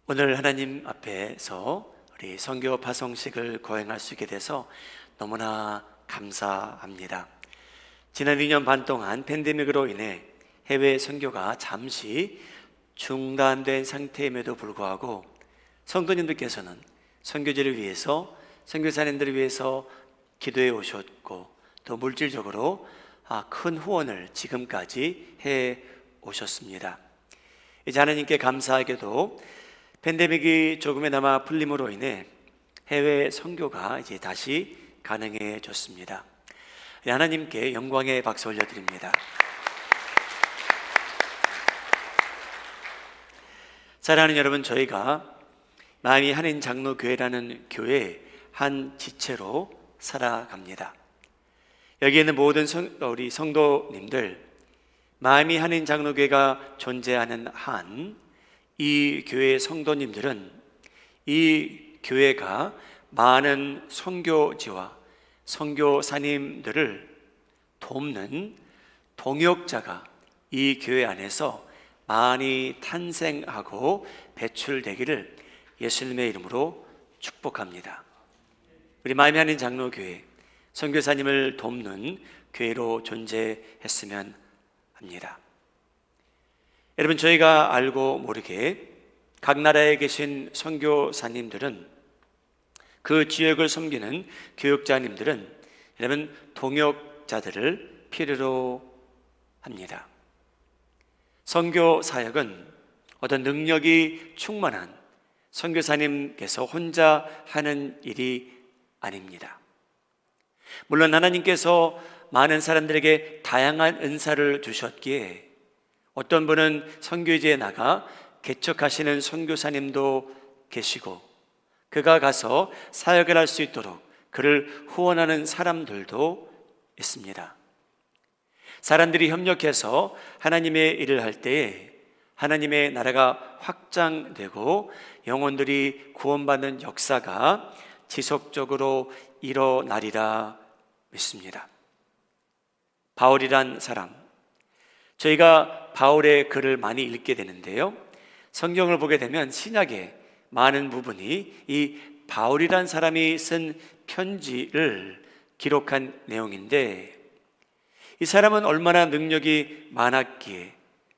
오늘 하나님 앞에서 우리 선교 파송식을 거행할 수 있게 돼서 너무나 감사합니다. 지난 2년 반 동안 팬데믹으로 인해 해외 선교가 잠시 중단된 상태임에도 불구하고 성도님들께서는 선교지를 위해서, 선교사님들을 위해서 기도해 오셨고, 또 물질적으로 큰 후원을 지금까지 해 오셨습니다. 이제 하나님께 감사하게도 팬데믹이 조금이나마 풀림으로 인해 해외 선교가 이제 다시 가능해졌습니다. 하나님께 영광의 박수 올려드립니다. 사랑하는 여러분, 저희가 마음이 한인 장로교회라는 교회 한 지체로 살아갑니다. 여기에 있는 모든 우리 성도님들, 마음이 한인 장로교회가 존재하는 한 이 교회 성도님들은 이 교회가 많은 선교지와 선교사님들을 돕는 동역자가 이 교회 안에서 많이 탄생하고 배출되기를 예수님의 이름으로 축복합니다. 우리 마음이 하는 장로교회, 선교사님을 돕는 교회로 존재했으면 합니다. 여러분, 저희가 알고 모르게 각 나라에 계신 선교사님들은, 그 지역을 섬기는 교육자님들은 여러분 동역자들을 필요로 합니다. 선교 사역은 어떤 능력이 충만한 선교사님께서 혼자 하는 일이 아닙니다. 물론 하나님께서 많은 사람들에게 다양한 은사를 주셨기에 어떤 분은 선교지에 나가 개척하시는 선교사님도 계시고, 그가 가서 사역을 할 수 있도록 그를 후원하는 사람들도 있습니다. 사람들이 협력해서 하나님의 일을 할 때에 하나님의 나라가 확장되고 영혼들이 구원받는 역사가 지속적으로 일어나리라 믿습니다. 바울이란 사람, 저희가 바울의 글을 많이 읽게 되는데요, 성경을 보게 되면 신약의 많은 부분이 이 바울이란 사람이 쓴 편지를 기록한 내용인데, 이 사람은 얼마나 능력이 많았기에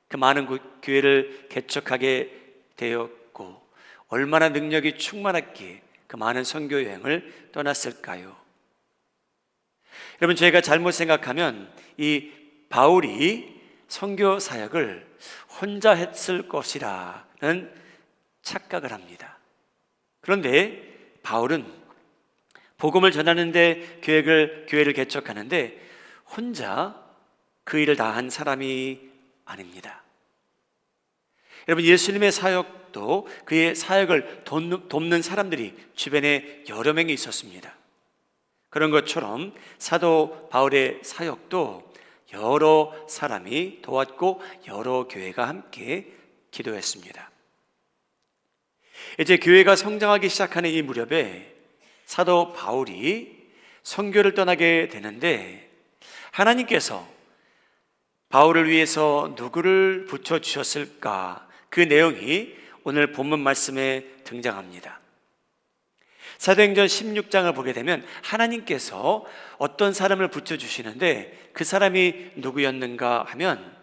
그 많은 교회를 개척하게 되었고, 얼마나 능력이 충만했기에 그 많은 선교 여행을 떠났을까요? 여러분, 저희가 잘못 생각하면 이 바울이 선교 사역을 혼자 했을 것이라는 착각을 합니다. 그런데 바울은 복음을 전하는데 교회를 개척하는데 혼자 그 일을 다 한 사람이 아닙니다. 여러분, 예수님의 사역도 그의 사역을 돕는 사람들이 주변에 여러 명이 있었습니다. 그런 것처럼 사도 바울의 사역도 여러 사람이 도왔고 여러 교회가 함께 기도했습니다. 이제 교회가 성장하기 시작하는 이 무렵에 사도 바울이 선교를 떠나게 되는데, 하나님께서 바울을 위해서 누구를 붙여주셨을까? 그 내용이 오늘 본문 말씀에 등장합니다. 사도행전 16장을 보게 되면 하나님께서 어떤 사람을 붙여주시는데 그 사람이 누구였는가 하면,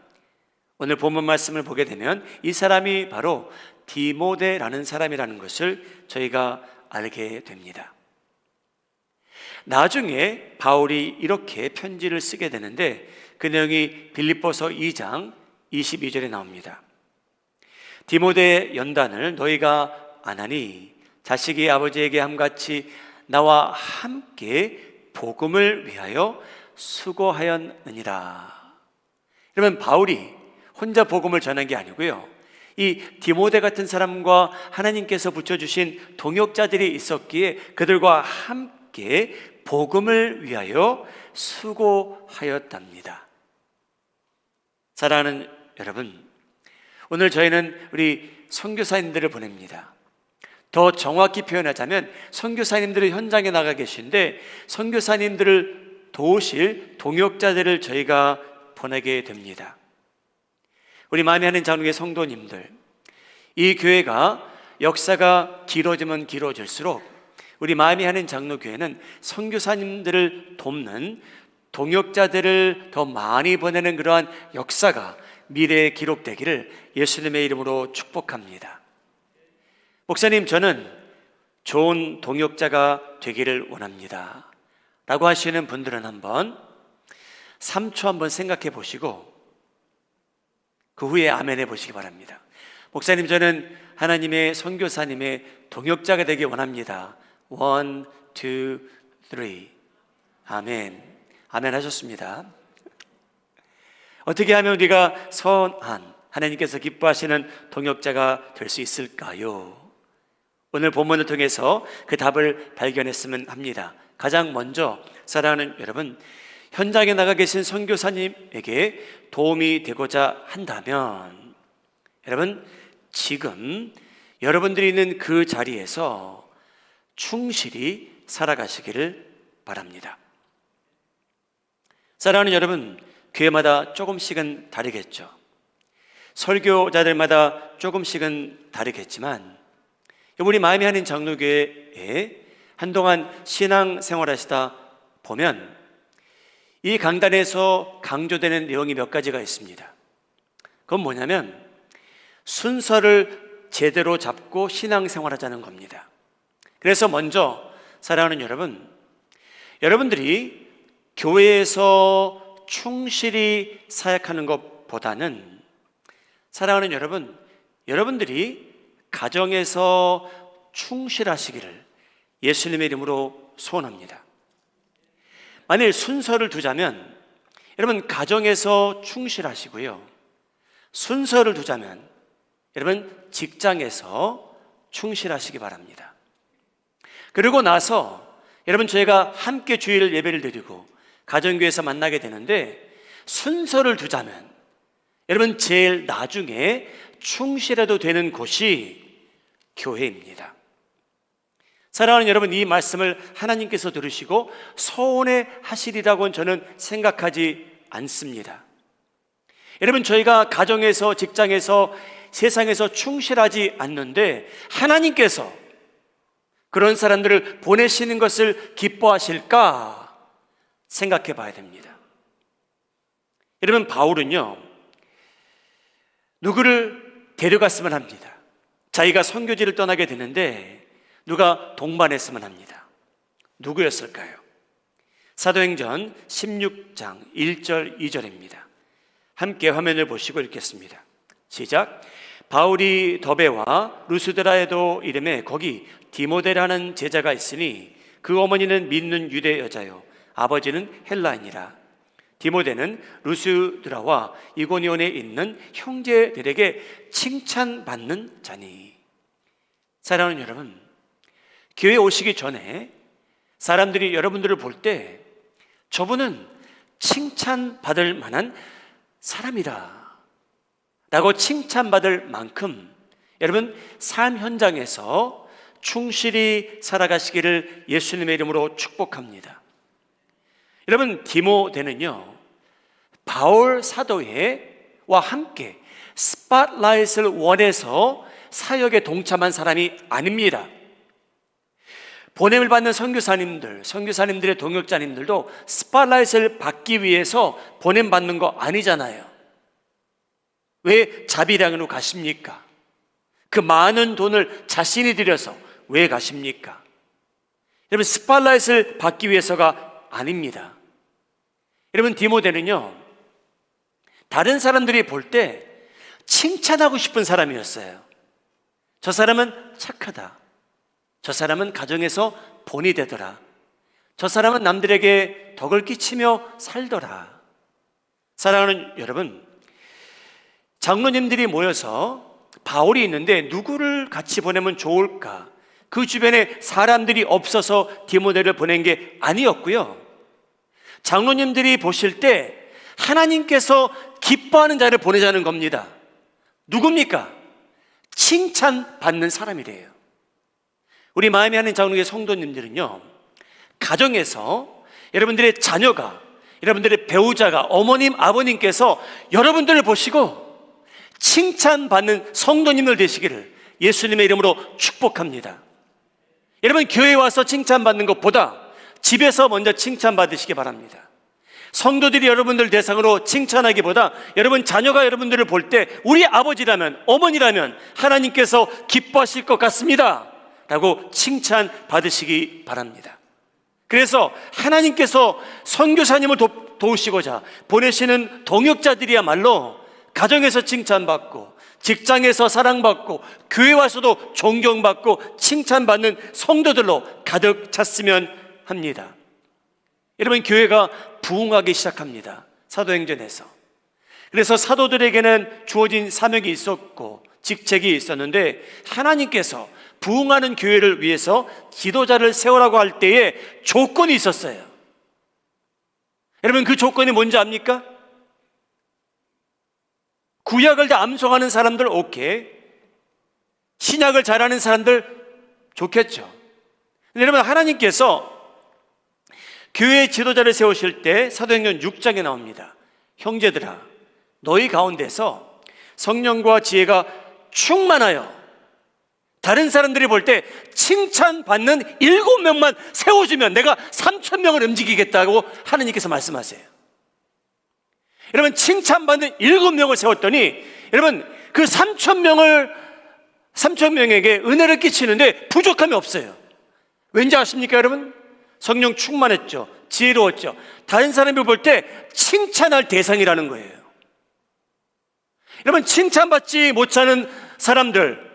오늘 본문 말씀을 보게 되면 이 사람이 바로 디모데라는 사람이라는 것을 저희가 알게 됩니다. 나중에 바울이 이렇게 편지를 쓰게 되는데 그 내용이 빌립보서 2장 22절에 나옵니다. 디모데의 연단을 너희가 아나니 자식이 아버지에게 함같이 나와 함께 복음을 위하여 수고하였느니라. 여러분, 바울이 혼자 복음을 전한 게 아니고요, 이 디모데 같은 사람과 하나님께서 붙여주신 동역자들이 있었기에 그들과 함께 복음을 위하여 수고하였답니다. 사랑하는 여러분, 오늘 저희는 우리 선교사님들을 보냅니다. 더 정확히 표현하자면 선교사님들이 현장에 나가 계신데 선교사님들을 도우실 동역자들을 저희가 보내게 됩니다. 우리 마음에 하는 장로의 성도님들, 이 교회가 역사가 길어지면 길어질수록 우리 마음이 하는 장로교회는 선교사님들을 돕는 동역자들을 더 많이 보내는 그러한 역사가 미래에 기록되기를 예수님의 이름으로 축복합니다. 목사님, 저는 좋은 동역자가 되기를 원합니다 라고 하시는 분들은 한번 3초 한번 생각해 보시고 그 후에 아멘 해 보시기 바랍니다. 목사님, 저는 하나님의 선교사님의 동역자가 되기 원합니다. 1, 2, 3. 아멘. 아멘 하셨습니다. 어떻게 하면 우리가 선한 하나님께서 기뻐하시는 동역자가 될 수 있을까요? 오늘 본문을 통해서 그 답을 발견했으면 합니다. 가장 먼저 사랑하는 여러분, 현장에 나가 계신 선교사님에게 도움이 되고자 한다면 여러분, 지금 여러분들이 있는 그 자리에서 충실히 살아가시기를 바랍니다. 사랑하는 여러분, 교회마다 조금씩은 다르겠죠. 설교자들마다 조금씩은 다르겠지만 우리 마음이 하는 장로교회에 한동안 신앙생활 하시다 보면 이 강단에서 강조되는 내용이 몇 가지가 있습니다. 그건 뭐냐면 순서를 제대로 잡고 신앙생활하자는 겁니다. 그래서 먼저 사랑하는 여러분, 여러분들이 교회에서 충실히 사역하는 것보다는 사랑하는 여러분, 여러분들이 가정에서 충실하시기를 예수님의 이름으로 소원합니다. 만일 순서를 두자면 여러분 가정에서 충실하시고요, 순서를 두자면 여러분 직장에서 충실하시기 바랍니다. 그리고 나서 여러분 저희가 함께 주일 예배를 드리고 가정교회에서 만나게 되는데 순서를 두자면 여러분 제일 나중에 충실해도 되는 곳이 교회입니다. 사랑하는 여러분, 이 말씀을 하나님께서 들으시고 서운해 하시리라고는 저는 생각하지 않습니다. 여러분, 저희가 가정에서 직장에서 세상에서 충실하지 않는데 하나님께서 그런 사람들을 보내시는 것을 기뻐하실까 생각해 봐야 됩니다. 여러분, 바울은요 누구를 데려갔으면 합니다. 자기가 선교지를 떠나게 되는데 누가 동반했으면 합니다. 누구였을까요? 사도행전 16장 1절 2절입니다. 함께 화면을 보시고 읽겠습니다. 시작. 바울이 더베와 루스드라에도 이름에 거기 디모데라는 제자가 있으니 그 어머니는 믿는 유대 여자요 아버지는 헬라인이라. 디모데는 루스드라와 이고니온에 있는 형제들에게 칭찬받는 자니. 사랑하는 여러분, 교회에 오시기 전에 사람들이 여러분들을 볼 때 저분은 칭찬받을 만한 사람이다 라고 칭찬받을 만큼 여러분 삶 현장에서 충실히 살아가시기를 예수님의 이름으로 축복합니다. 여러분, 디모데는요 바울 사도와 함께 스팟라이트를 원해서 사역에 동참한 사람이 아닙니다. 보냄을 받는 선교사님들의 동역자님들도 스팟라이트를 받기 위해서 보냄 받는 거 아니잖아요. 왜 자비량으로 가십니까? 그 많은 돈을 자신이 들여서 왜 가십니까? 여러분, 스팟라이트를 받기 위해서가 아닙니다. 여러분, 디모데는요 다른 사람들이 볼 때 칭찬하고 싶은 사람이었어요. 저 사람은 착하다, 저 사람은 가정에서 본이 되더라, 저 사람은 남들에게 덕을 끼치며 살더라. 사랑하는 여러분, 장로님들이 모여서 바울이 있는데 누구를 같이 보내면 좋을까? 그 주변에 사람들이 없어서 디모데를 보낸 게 아니었고요, 장로님들이 보실 때 하나님께서 기뻐하는 자를 보내자는 겁니다. 누굽니까? 칭찬받는 사람이래요. 우리 마음에 하는 장로의 성도님들은요 가정에서 여러분들의 자녀가, 여러분들의 배우자가, 어머님, 아버님께서 여러분들을 보시고 칭찬받는 성도님들 되시기를 예수님의 이름으로 축복합니다. 여러분, 교회에 와서 칭찬받는 것보다 집에서 먼저 칭찬받으시기 바랍니다. 성도들이 여러분들 대상으로 칭찬하기보다 여러분 자녀가 여러분들을 볼 때 우리 아버지라면, 어머니라면 하나님께서 기뻐하실 것 같습니다 라고 칭찬받으시기 바랍니다. 그래서 하나님께서 선교사님을 도우시고자 보내시는 동역자들이야말로 가정에서 칭찬받고, 직장에서 사랑받고, 교회 와서도 존경받고 칭찬받는 성도들로 가득 찼으면 합니다. 여러분, 교회가 부흥하기 시작합니다. 사도행전에서. 그래서 사도들에게는 주어진 사명이 있었고 직책이 있었는데, 하나님께서 부흥하는 교회를 위해서 지도자를 세우라고 할 때에 조건이 있었어요. 여러분, 그 조건이 뭔지 압니까? 구약을 다 암송하는 사람들 오케이, 신약을 잘하는 사람들 좋겠죠. 근데 여러분, 하나님께서 교회 지도자를 세우실 때 사도행전 6장에 나옵니다. 형제들아, 너희 가운데서 성령과 지혜가 충만하여 다른 사람들이 볼 때 칭찬받는 7명만 세워주면 내가 3,000명을 움직이겠다고 하나님께서 말씀하세요. 여러분, 칭찬받는 7명을 세웠더니 여러분, 그 3,000명에게 은혜를 끼치는데 부족함이 없어요. 왠지 아십니까 여러분? 성령 충만했죠. 지혜로웠죠. 다른 사람이 볼 때 칭찬할 대상이라는 거예요. 여러분, 칭찬받지 못하는 사람들,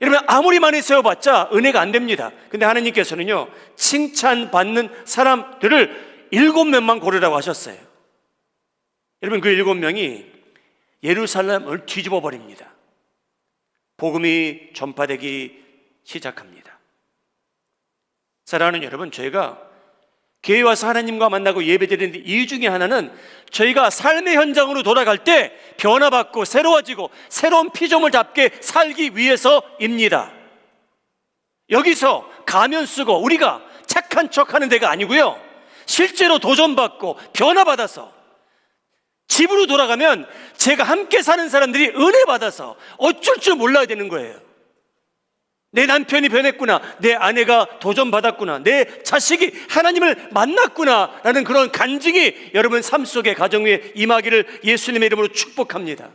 여러분 아무리 많이 세워봤자 은혜가 안 됩니다. 근데 하나님께서는요, 칭찬받는 사람들을 7명만 고르라고 하셨어요. 여러분, 그 7명이 예루살렘을 뒤집어 버립니다. 복음이 전파되기 시작합니다. 사랑하는 여러분, 저희가 교회에 와서 하나님과 만나고 예배드리는데 이 중에 하나는 저희가 삶의 현장으로 돌아갈 때 변화받고 새로워지고 새로운 피조물 잡게 살기 위해서입니다. 여기서 가면 쓰고 우리가 착한 척하는 데가 아니고요, 실제로 도전받고 변화받아서 집으로 돌아가면 제가 함께 사는 사람들이 은혜 받아서 어쩔 줄 몰라야 되는 거예요. 내 남편이 변했구나, 내 아내가 도전받았구나, 내 자식이 하나님을 만났구나 라는 그런 간증이 여러분 삶 속에, 가정 위에 임하기를 예수님의 이름으로 축복합니다.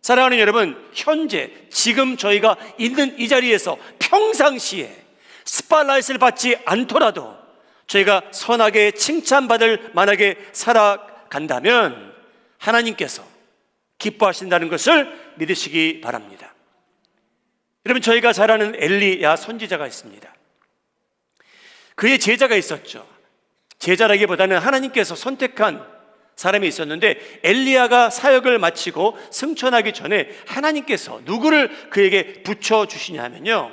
사랑하는 여러분, 현재 지금 저희가 있는 이 자리에서 평상시에 스팟라이트를 받지 않더라도 저희가 선하게 칭찬받을 만하게 살아간다면 하나님께서 기뻐하신다는 것을 믿으시기 바랍니다. 여러분, 저희가 잘 아는 엘리야 선지자가 있습니다. 그의 제자가 있었죠. 제자라기보다는 하나님께서 선택한 사람이 있었는데, 엘리야가 사역을 마치고 승천하기 전에 하나님께서 누구를 그에게 붙여주시냐 하면요,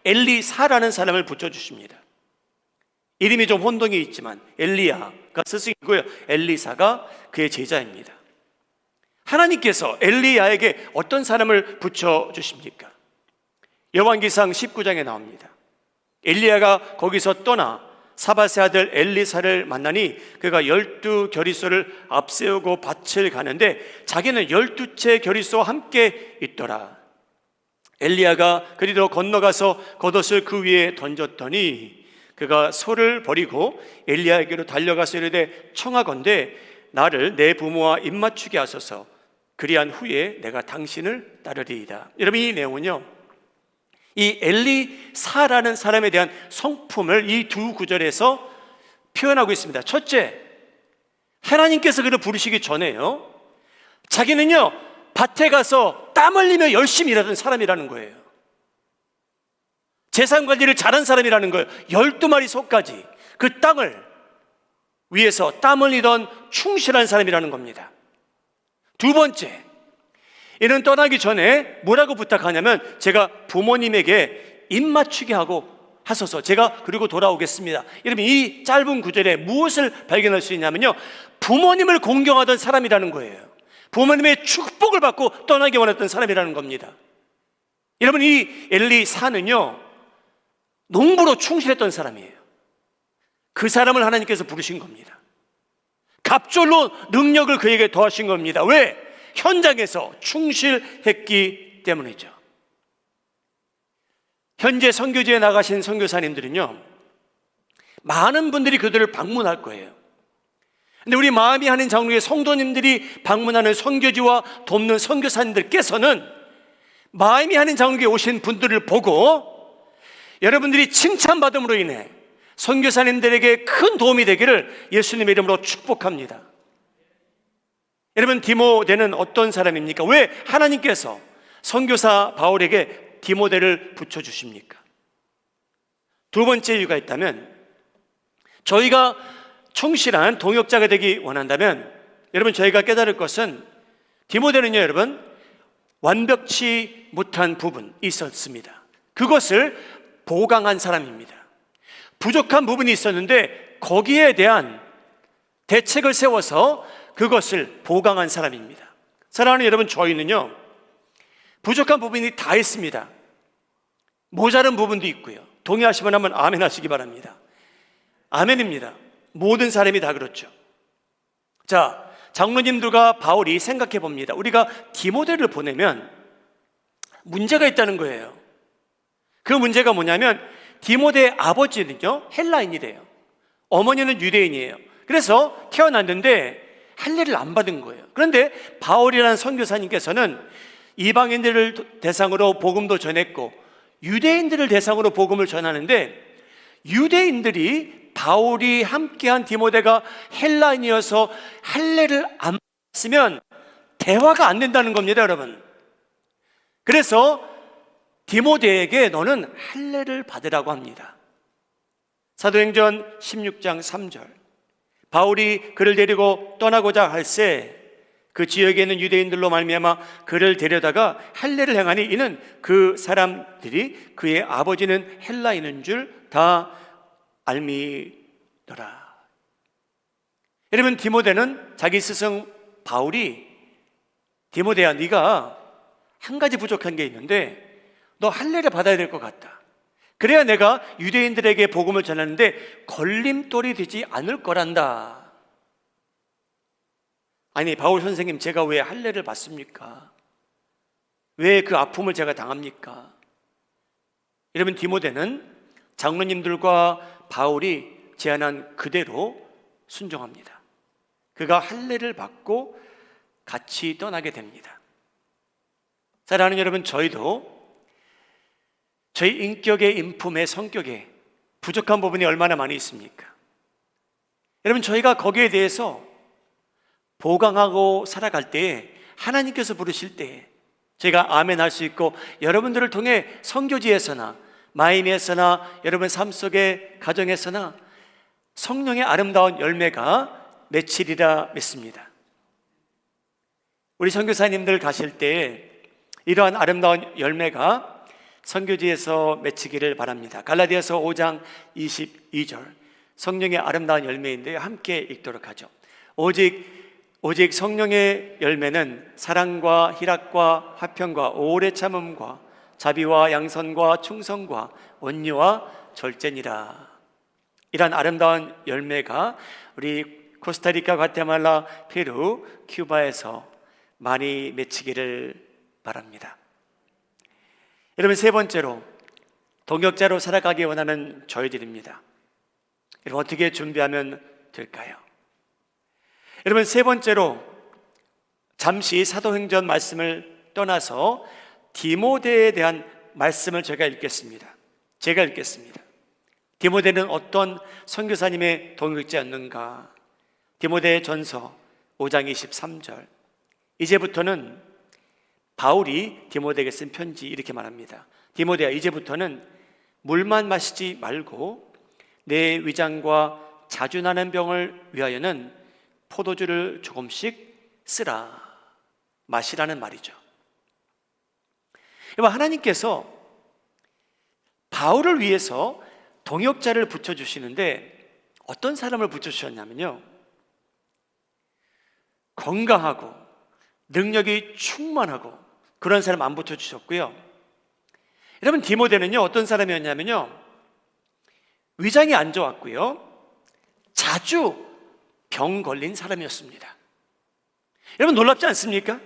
엘리사라는 사람을 붙여주십니다. 이름이 좀 혼동이 있지만 엘리야가 스승이고요, 엘리사가 그의 제자입니다. 하나님께서 엘리야에게 어떤 사람을 붙여주십니까? 열왕기상 19장에 나옵니다. 엘리야가 거기서 떠나 사밧의 아들 엘리사를 만나니 그가 12겨리소를 앞세우고 밭을 가는데 자기는 12채 겨리소와 함께 있더라. 엘리야가 그리로 건너가서 겉옷을 그 위에 던졌더니 그가 소를 버리고 엘리야에게로 달려가서 이르되, 청하건대 나를 내 부모와 입맞추게 하소서. 그리한 후에 내가 당신을 따르리이다. 여러분, 이 내용은요, 이 엘리사라는 사람에 대한 성품을 이 두 구절에서 표현하고 있습니다. 첫째, 하나님께서 그를 부르시기 전에요, 자기는요 밭에 가서 땀 흘리며 열심히 일하던 사람이라는 거예요. 재산 관리를 잘한 사람이라는 거예요. 12마리 소까지 그 땅을 위해서 땀 흘리던 충실한 사람이라는 겁니다. 두 번째, 이는 떠나기 전에 뭐라고 부탁하냐면, 제가 부모님에게 입맞추게 하고 하소서. 제가 그리고 돌아오겠습니다. 여러분, 이 짧은 구절에 무엇을 발견할 수 있냐면요, 부모님을 공경하던 사람이라는 거예요. 부모님의 축복을 받고 떠나기 원했던 사람이라는 겁니다. 여러분, 이 엘리사는요 농부로 충실했던 사람이에요. 그 사람을 하나님께서 부르신 겁니다. 갑절로 능력을 그에게 더하신 겁니다. 왜? 현장에서 충실했기 때문이죠. 현재 선교지에 나가신 선교사님들은요, 많은 분들이 그들을 방문할 거예요. 근데 우리 마음이 하는 장로의 성도님들이 방문하는 선교지와 돕는 선교사님들께서는 마음이 하는 장로에 오신 분들을 보고 여러분들이 칭찬받음으로 인해 선교사님들에게 큰 도움이 되기를 예수님의 이름으로 축복합니다. 여러분, 디모데는 어떤 사람입니까? 왜 하나님께서 선교사 바울에게 디모데를 붙여주십니까? 두 번째 이유가 있다면, 저희가 충실한 동역자가 되기 원한다면 여러분, 저희가 깨달을 것은 디모데는요, 여러분, 완벽치 못한 부분이 있었습니다. 그것을 보강한 사람입니다. 부족한 부분이 있었는데 거기에 대한 대책을 세워서 그것을 보강한 사람입니다. 사랑하는 여러분, 저희는요, 부족한 부분이 다 있습니다. 모자른 부분도 있고요. 동의하시면 한번 아멘 하시기 바랍니다. 아멘입니다. 모든 사람이 다 그렇죠. 자, 장로님들과 바울이 생각해 봅니다. 우리가 디모데를 보내면 문제가 있다는 거예요. 그 문제가 뭐냐면, 디모데의 아버지는요, 헬라인이래요. 어머니는 유대인이에요. 그래서 태어났는데 할례를 안 받은 거예요. 그런데 바울이라는 선교사님께서는 이방인들을 대상으로 복음도 전했고 유대인들을 대상으로 복음을 전하는데, 유대인들이 바울이 함께한 디모데가 헬라인이어서 할례를 안 받으면 대화가 안 된다는 겁니다, 여러분. 그래서 디모데에게 너는 할례를 받으라고 합니다. 사도행전 16장 3절, 바울이 그를 데리고 떠나고자 할새 그 지역에 있는 유대인들로 말미암아 그를 데려다가 할례를 행하니 이는 그 사람들이 그의 아버지는 헬라인인 줄 다 알미더라. 여러분, 디모데는 자기 스승 바울이 디모데야, 네가 한 가지 부족한 게 있는데 너 할례를 받아야 될 것 같다. 그래야 내가 유대인들에게 복음을 전하는데 걸림돌이 되지 않을 거란다. 아니, 바울 선생님, 제가 왜 할례를 받습니까? 왜 그 아픔을 제가 당합니까? 여러분, 디모데는 장로님들과 바울이 제안한 그대로 순종합니다. 그가 할례를 받고 같이 떠나게 됩니다. 사랑하는 여러분, 저희도 저희 인격의 인품의 성격에 부족한 부분이 얼마나 많이 있습니까? 여러분, 저희가 거기에 대해서 보강하고 살아갈 때에 하나님께서 부르실 때에 제가 아멘 할 수 있고, 여러분들을 통해 선교지에서나 마임에서나 여러분 삶 속의 가정에서나 성령의 아름다운 열매가 맺히리라 믿습니다. 우리 선교사님들 가실 때에 이러한 아름다운 열매가 선교지에서 맺히기를 바랍니다. 갈라디아서 5장 22절, 성령의 아름다운 열매인데 함께 읽도록 하죠. 오직 성령의 열매는 사랑과 희락과 화평과 오래 참음과 자비와 양선과 충성과 온유와 절제니라. 이런 아름다운 열매가 우리 코스타리카, 과테말라, 페루, 큐바에서 많이 맺히기를 바랍니다. 여러분, 세 번째로 동역자로 살아가기 원하는 저희들입니다. 여러분, 어떻게 준비하면 될까요? 여러분, 세 번째로 잠시 사도행전 말씀을 떠나서 디모데에 대한 말씀을 제가 읽겠습니다. 디모데는 어떤 선교사님의 동역자였는가? 디모데 전서 5장 23절, 이제부터는 바울이 디모데에게 쓴 편지 이렇게 말합니다. 디모데야, 이제부터는 물만 마시지 말고 내 위장과 자주 나는 병을 위하여는 포도주를 조금씩 쓰라, 마시라는 말이죠. 하나님께서 바울을 위해서 동역자를 붙여주시는데 어떤 사람을 붙여주셨냐면요, 건강하고 능력이 충만하고 그런 사람 안 붙여주셨고요. 여러분, 디모데는요 어떤 사람이었냐면요, 위장이 안 좋았고요, 자주 병 걸린 사람이었습니다. 여러분, 놀랍지 않습니까?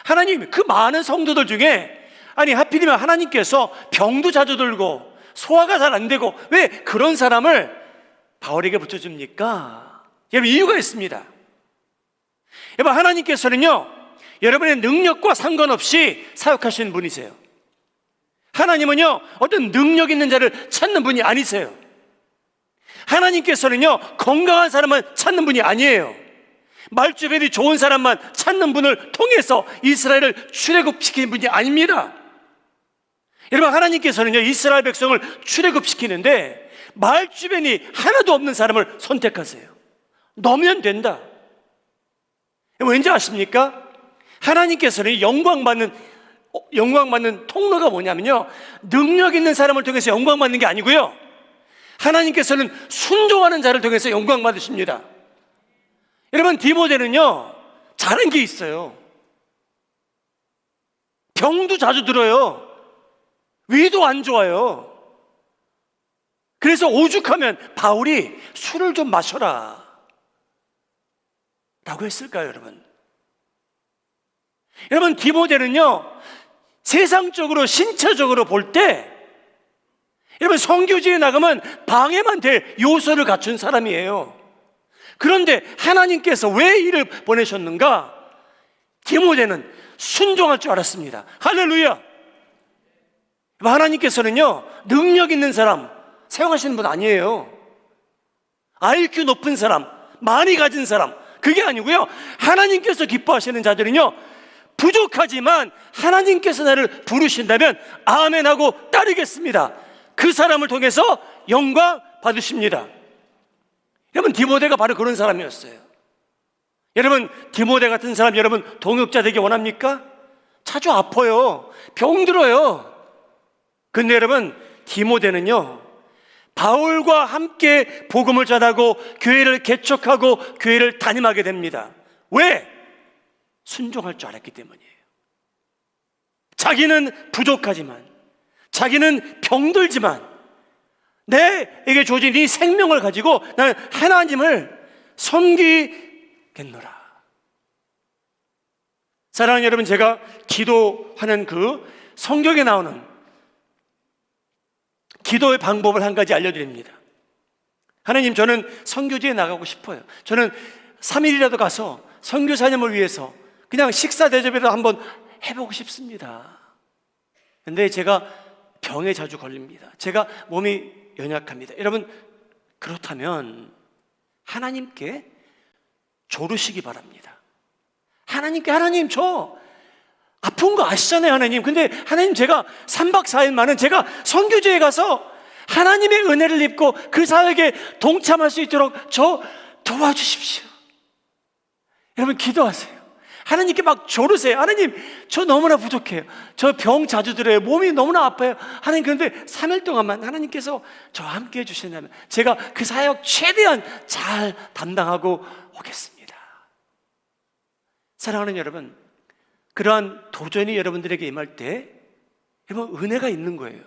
하나님 그 많은 성도들 중에 아니 하필이면 하나님께서 병도 자주 들고 소화가 잘 안 되고 왜 그런 사람을 바울에게 붙여줍니까? 여러분, 이유가 있습니다. 여러분, 하나님께서는요 여러분의 능력과 상관없이 사역하시는 분이세요. 하나님은요 어떤 능력 있는 자를 찾는 분이 아니세요. 하나님께서는요 건강한 사람만 찾는 분이 아니에요. 말주변이 좋은 사람만 찾는 분을 통해서 이스라엘을 출애굽시키는 분이 아닙니다. 여러분, 하나님께서는요 이스라엘 백성을 출애굽시키는데 말주변이 하나도 없는 사람을 선택하세요. 넣으면 된다. 왠지 아십니까? 하나님께서는 영광받는 통로가 뭐냐면요 능력 있는 사람을 통해서 영광받는 게 아니고요, 하나님께서는 순종하는 자를 통해서 영광받으십니다. 여러분, 디모데는요 잘한 게 있어요. 병도 자주 들어요. 위도 안 좋아요. 그래서 오죽하면 바울이 술을 좀 마셔라 라고 했을까요? 여러분, 디모데는요 세상적으로 신체적으로 볼 때 여러분 선교지에 나가면 방해만 될 요소를 갖춘 사람이에요. 그런데 하나님께서 왜 이를 보내셨는가? 디모데는 순종할 줄 알았습니다. 할렐루야. 하나님께서는요 능력 있는 사람 사용하시는 분 아니에요. IQ 높은 사람, 많이 가진 사람, 그게 아니고요, 하나님께서 기뻐하시는 자들은요 부족하지만 하나님께서 나를 부르신다면 아멘하고 따르겠습니다. 그 사람을 통해서 영광 받으십니다. 여러분, 디모데가 바로 그런 사람이었어요. 여러분, 디모데 같은 사람 여러분 동역자 되기 원합니까? 자주 아파요. 병들어요. 근데 여러분, 디모데는요 바울과 함께 복음을 전하고 교회를 개척하고 교회를 담임하게 됩니다. 왜? 순종할 줄 알았기 때문이에요. 자기는 부족하지만, 자기는 병들지만 내게 주어진 이 생명을 가지고 나는 하나님을 섬기겠노라. 사랑하는 여러분, 제가 기도하는 그 성경에 나오는 기도의 방법을 한 가지 알려드립니다. 하나님, 저는 선교지에 나가고 싶어요. 저는 3일이라도 가서 선교사님을 위해서 그냥 식사 대접이라도 한번 해보고 싶습니다. 근데 제가 병에 자주 걸립니다. 제가 몸이 연약합니다. 여러분, 그렇다면 하나님께 조르시기 바랍니다. 하나님께, 하나님 저 아픈 거 아시잖아요, 하나님. 근데 하나님, 제가 3박 4일만은 제가 선교지에 가서 하나님의 은혜를 입고 그 사역에 동참할 수 있도록 저 도와주십시오. 여러분, 기도하세요. 하나님께 막 조르세요. 하나님, 저 너무나 부족해요. 저 병 자주 들어요. 몸이 너무나 아파요. 하나님, 그런데 3일 동안만 하나님께서 저와 함께 해주신다면 제가 그 사역 최대한 잘 담당하고 오겠습니다. 사랑하는 여러분, 그러한 도전이 여러분들에게 임할 때 여러분 은혜가 있는 거예요.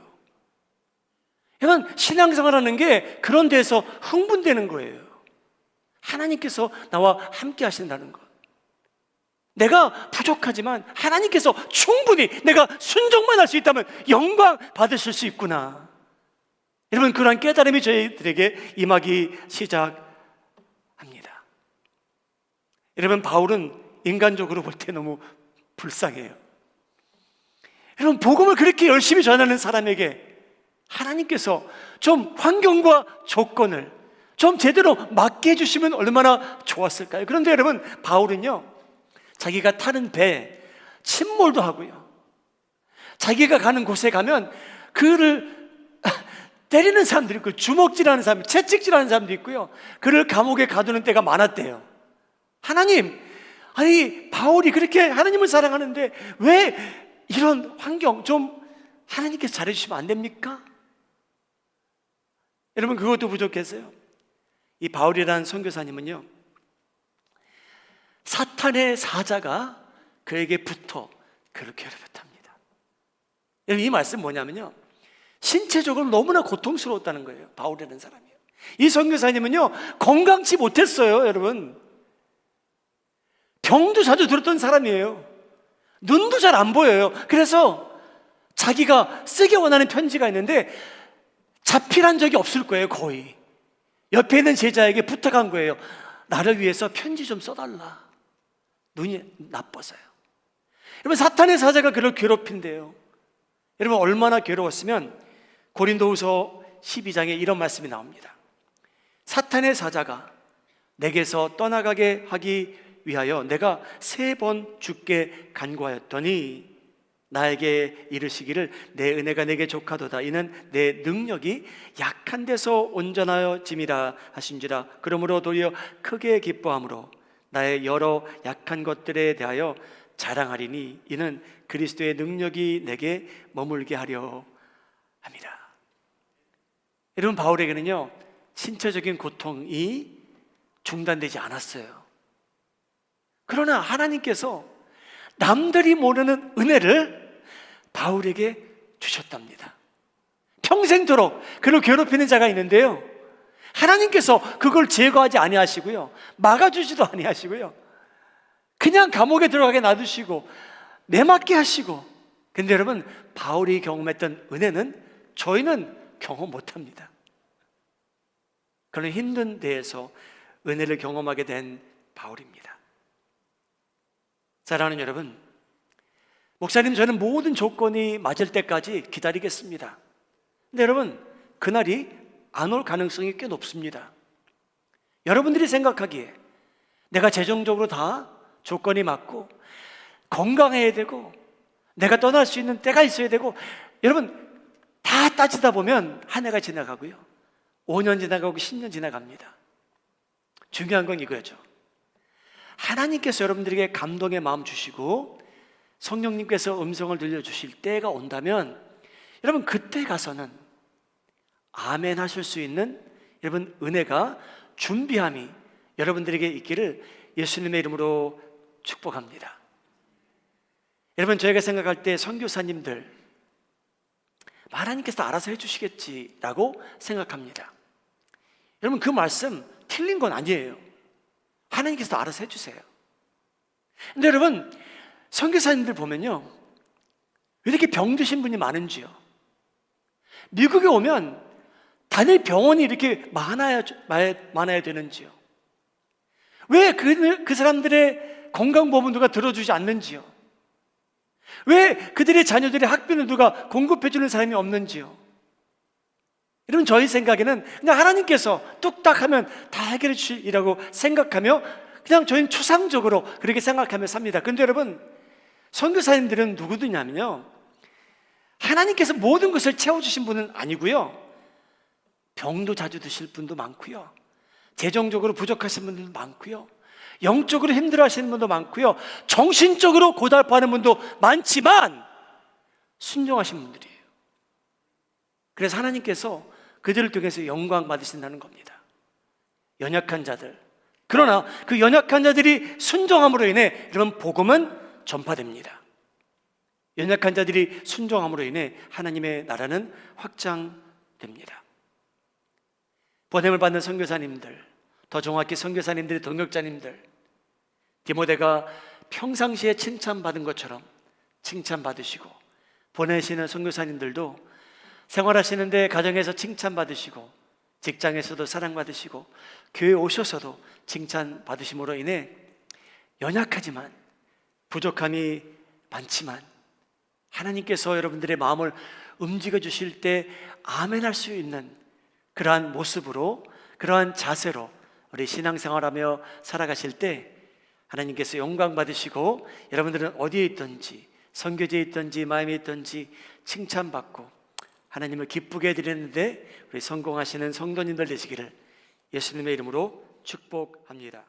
여러분, 신앙생활하는 게 그런 데서 흥분되는 거예요. 하나님께서 나와 함께 하신다는 것. 내가 부족하지만 하나님께서 충분히 내가 순종만 할 수 있다면 영광 받으실 수 있구나. 여러분, 그러한 깨달음이 저희들에게 임하기 시작합니다. 여러분, 바울은 인간적으로 볼 때 너무 불쌍해요. 여러분, 복음을 그렇게 열심히 전하는 사람에게 하나님께서 좀 환경과 조건을 좀 제대로 맞게 해주시면 얼마나 좋았을까요? 그런데 여러분, 바울은요 자기가 타는 배에 침몰도 하고요, 자기가 가는 곳에 가면 그를 때리는 사람들이 있고 주먹질하는 사람, 채찍질하는 사람도 있고요, 그를 감옥에 가두는 때가 많았대요. 하나님, 아니 바울이 그렇게 하나님을 사랑하는데 왜 이런 환경 좀 하나님께서 잘해주시면 안 됩니까? 여러분, 그것도 부족했어요. 이 바울이라는 선교사님은요 사탄의 사자가 그에게 붙어 그를 괴롭혔답니다. 여러분, 이 말씀 뭐냐면요, 신체적으로 너무나 고통스러웠다는 거예요. 바울이라는 사람이요. 이 선교사님은요 건강치 못했어요. 여러분, 병도 자주 들었던 사람이에요. 눈도 잘 안 보여요. 그래서 자기가 쓰기 원하는 편지가 있는데 자필한 적이 없을 거예요. 거의 옆에 있는 제자에게 부탁한 거예요. 나를 위해서 편지 좀 써달라. 눈이 나빠서요. 여러분, 사탄의 사자가 그를 괴롭힌대요. 여러분, 얼마나 괴로웠으면 고린도후서 12장에 이런 말씀이 나옵니다. 사탄의 사자가 내게서 떠나가게 하기 위하여 내가 3번 주께 간구하였더니 나에게 이르시기를 내 은혜가 내게 족하도다. 이는 내 능력이 약한 데서 온전하여 짐이라 하신지라. 그러므로 도리어 크게 기뻐함으로 나의 여러 약한 것들에 대하여 자랑하리니 이는 그리스도의 능력이 내게 머물게 하려 합니다. 여러분, 바울에게는요 신체적인 고통이 중단되지 않았어요. 그러나 하나님께서 남들이 모르는 은혜를 바울에게 주셨답니다. 평생도록 그를 괴롭히는 자가 있는데요, 하나님께서 그걸 제거하지 아니하시고요, 막아주지도 아니하시고요, 그냥 감옥에 들어가게 놔두시고 내맞게 하시고. 근데 여러분, 바울이 경험했던 은혜는 저희는 경험 못합니다. 그런 힘든 데에서 은혜를 경험하게 된 바울입니다. 사랑하는 여러분, 목사님, 저는 모든 조건이 맞을 때까지 기다리겠습니다. 근데 여러분, 그날이 안 올 가능성이 꽤 높습니다. 여러분들이 생각하기에 내가 재정적으로 다 조건이 맞고 건강해야 되고 내가 떠날 수 있는 때가 있어야 되고, 여러분 다 따지다 보면 한 해가 지나가고요, 5년 지나가고 10년 지나갑니다. 중요한 건 이거죠. 하나님께서 여러분들에게 감동의 마음 주시고 성령님께서 음성을 들려주실 때가 온다면, 여러분 그때 가서는 아멘 하실 수 있는 여러분 은혜가, 준비함이 여러분들에게 있기를 예수님의 이름으로 축복합니다. 여러분, 저희가 생각할 때 선교사님들 하나님께서 알아서 해주시겠지라고 생각합니다. 여러분, 그 말씀 틀린 건 아니에요. 하나님께서 알아서 해주세요. 근데 여러분, 선교사님들 보면요, 왜 이렇게 병드신 분이 많은지요. 미국에 오면 단일 병원이 이렇게 많아야 되는지요. 왜 그 사람들의 건강보험은 누가 들어주지 않는지요. 왜 그들의 자녀들의 학비는 누가 공급해주는 사람이 없는지요. 여러분, 저희 생각에는 그냥 하나님께서 뚝딱 하면 다 해결해 주시리라고 생각하며 그냥 저희는 추상적으로 그렇게 생각하며 삽니다. 근데 여러분, 선교사님들은 누구들냐면요, 하나님께서 모든 것을 채워주신 분은 아니고요, 병도 자주 드실 분도 많고요, 재정적으로 부족하신 분들도 많고요, 영적으로 힘들어하시는 분도 많고요, 정신적으로 고달파하는 분도 많지만 순종하신 분들이에요. 그래서 하나님께서 그들을 통해서 영광 받으신다는 겁니다. 연약한 자들. 그러나 그 연약한 자들이 순종함으로 인해 여러분, 복음은 전파됩니다. 연약한 자들이 순종함으로 인해 하나님의 나라는 확장됩니다. 보냄을 받는 선교사님들, 더 정확히 선교사님들의 동역자님들, 디모데가 평상시에 칭찬받은 것처럼 칭찬받으시고, 보내시는 선교사님들도 생활하시는데 가정에서 칭찬받으시고, 직장에서도 사랑받으시고, 교회 오셔서도 칭찬받으심으로 인해 연약하지만 부족함이 많지만 하나님께서 여러분들의 마음을 움직여 주실 때 아멘할 수 있는 그러한 모습으로, 그러한 자세로 우리 신앙생활하며 살아가실 때 하나님께서 영광 받으시고, 여러분들은 어디에 있든지, 선교지에 있든지 마음에 있든지 칭찬받고 하나님을 기쁘게 해드리는데 우리 성공하시는 성도님들 되시기를 예수님의 이름으로 축복합니다.